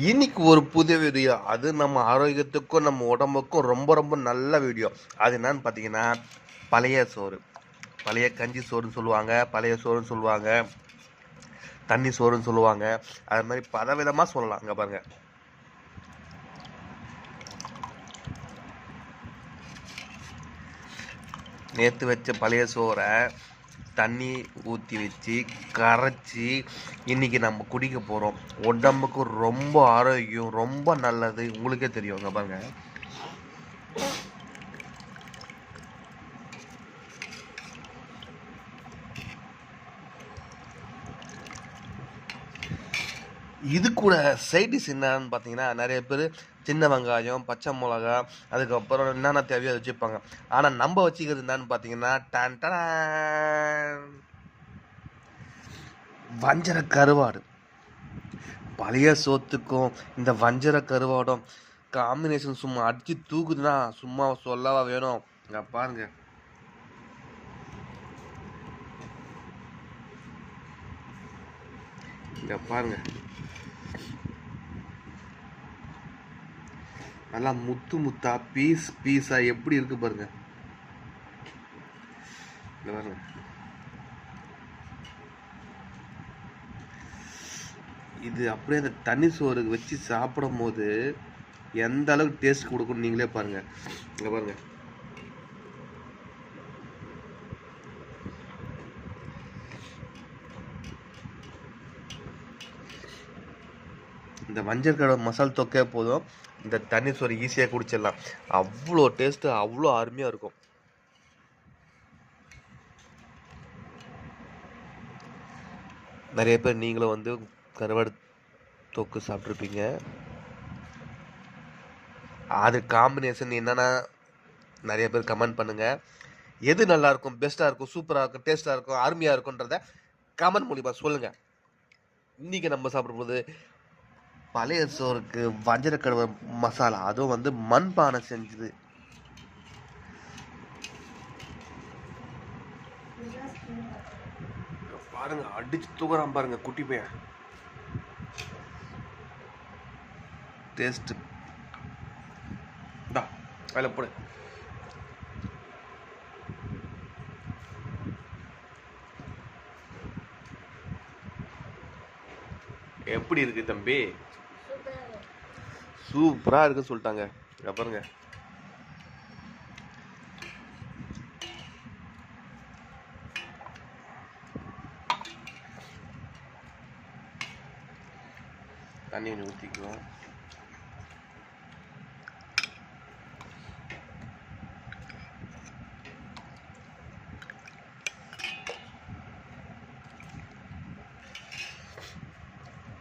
இன்னைக்கு ஒரு புது வீடியோ. அது நம்ம ஆரோக்கியத்துக்கும் நம்ம உடம்புக்கும் ரொம்ப ரொம்ப நல்ல வீடியோ. அது என்னன்னு பார்த்தீங்கன்னா, பழைய சோறு, பழைய கஞ்சி சோறுன்னு சொல்லுவாங்க, பழைய சோறுன்னு சொல்லுவாங்க, தண்ணி சோறுன்னு சொல்லுவாங்க. அது மாதிரி பலவிதமாக சொல்லலாம். அங்கே பாருங்க, நேற்று வச்ச பழைய சோறை தண்ணி ஊற்றி வச்சு கரைச்சி இன்னைக்கு நம்ம குடிக்க போகிறோம். உடம்புக்கு ரொம்ப ஆரோக்கியம், ரொம்ப நல்லது. உங்களுக்கே தெரியும். அங்கே பாருங்க, இது கூட சைடிஷ் என்னன்னு பார்த்தீங்கன்னா, நிறைய பேர் சின்ன வெங்காயம், பச்சை மிளகா, அதுக்கப்புறம் என்னென்ன தேவையோ அதை வச்சுப்பாங்க. ஆனால் நம்ம வச்சுக்கிறது என்னன்னு பார்த்தீங்கன்னா, டான் டான் வஞ்சர கருவாடு. பழைய சோத்துக்கும் இந்த வஞ்சர கருவாடும் காம்பினேஷன் சும்மா அடிச்சு தூக்குதுன்னா சும்மா சொல்லவா வேணும். இங்க பாருங்க, இங்க பாருங்க, நல்லா முத்து முத்தா பீஸ் பீஸா எப்படி இருக்கு பாருங்க. பாருங்க, இது அப்படியே அந்த தண்ணி சோறு வச்சு சாப்பிடும் போது எந்த அளவுக்கு டேஸ்ட் கொடுக்கும் நீங்களே பாருங்க. இங்க பாருங்க, இந்த மஞ்சள் கடை மசால் தொக்கே போதும், இந்த தண்ணி சோறு ஈஸியாக குடிச்சிடலாம். அவ்வளோ டேஸ்ட்டு, அவ்வளோ அருமையாக இருக்கும். நிறைய பேர் நீங்களும் வந்து கருவாடு தொக்கு சாப்பிட்ருப்பீங்க. அது காம்பினேஷன் என்னென்னா நிறைய பேர் கமெண்ட் பண்ணுங்கள். எது நல்லாயிருக்கும், பெஸ்ட்டாக இருக்கும், சூப்பராக இருக்கும், டேஸ்ட்டாக இருக்கும், அருமையாக இருக்குன்றத கமெண்ட் மூலிமா சொல்லுங்கள். இன்றைக்கி நம்ம சாப்பிடும்போது பழைய சோறுக்கு வஞ்சரக்கடவை மசாலா, அதுவும் வந்து மண்பானை செஞ்சது. பாருங்க, அடிச்சு தூக்குறான் பாருங்க குட்டி பையன். டேஸ்ட் வேலை போடு. எப்படி இருக்கு தம்பி? சூப்பரா இருக்குன்னு சொல்லிட்டாங்க. பாருங்க, தண்ணி கொஞ்சம் ஊற்றிக்குவோம்.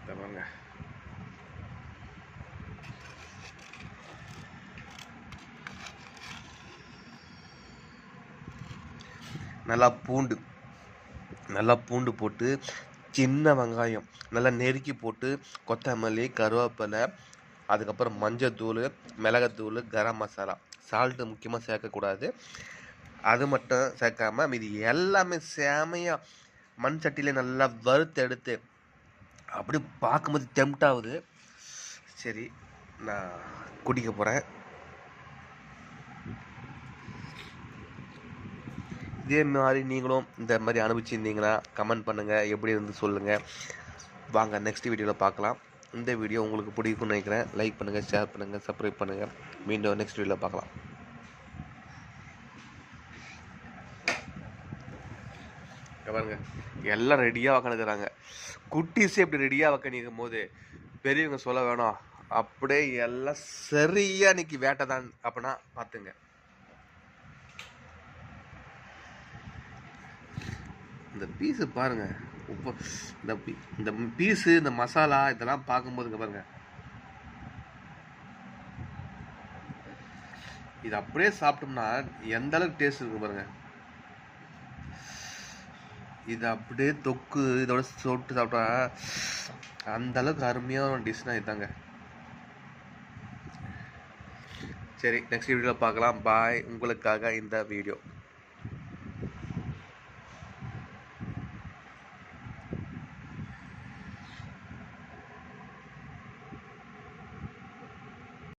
பாருங்க, நல்லா பூண்டு போட்டு, சின்ன வெங்காயம் நல்லா நெருக்கி போட்டு, கொத்தமல்லி, கருவேப்பிலை, அதுக்கப்புறம் மஞ்சத்தூள், மிளகாத்தூள், கரம் மசாலா, சால்ட்டு முக்கியமாக சேர்க்கக்கூடாது. அது மட்டும் சேர்க்காம மீதி எல்லாமே செமையாக மண் சட்டியில் நல்லா வறுத்து எடுத்து அப்படி பார்க்கும்போது டெம்ட் ஆகுது. சரி, நான் குடிக்க போகிறேன். இதே மாதிரி நீங்களும் இந்த மாதிரி அனுபவிச்சிருந்தீங்கன்னா கமெண்ட் பண்ணுங்கள், எப்படி இருந்து சொல்லுங்கள். வாங்க நெக்ஸ்ட் வீடியோவில் பார்க்கலாம். இந்த வீடியோ உங்களுக்கு பிடிக்கும்னு நினைக்கிறேன். லைக் பண்ணுங்கள், ஷேர் பண்ணுங்கள், சப்ஸ்கிரைப் பண்ணுங்கள். மீண்டும் நெக்ஸ்ட் வீடியோவில் பார்க்கலாம். பாருங்க, எல்லாம் ரெடியாக உக்காந்துக்கிறாங்க. குட்டீஸே இப்படி ரெடியாக உக்காந்துக்கும் போது பெரியவங்க சொல்ல வேணும். அப்படியே எல்லாம் சரியா இன்னைக்கு வேட்டை தான் அப்படின்னா பார்த்துங்க. இந்த பீஸு பாருங்க, உப்பு, இந்த பீஸு, இந்த மசாலா இதெல்லாம் பார்க்கும்போதுங்க பாருங்க, இது அப்படியே சாப்பிட்டோம்னா எந்த அளவுக்கு டேஸ்ட் இருக்கு பாருங்க. இது அப்படியே தொக்கு இதோட சொட்டு சாப்பிட்டா அந்த அளவுக்கு அருமையான டிஷ்னா இதாங்க. சரி, நெக்ஸ்ட் வீடியோவில் பார்க்கலாம். பாய். உங்களுக்காக இந்த வீடியோ.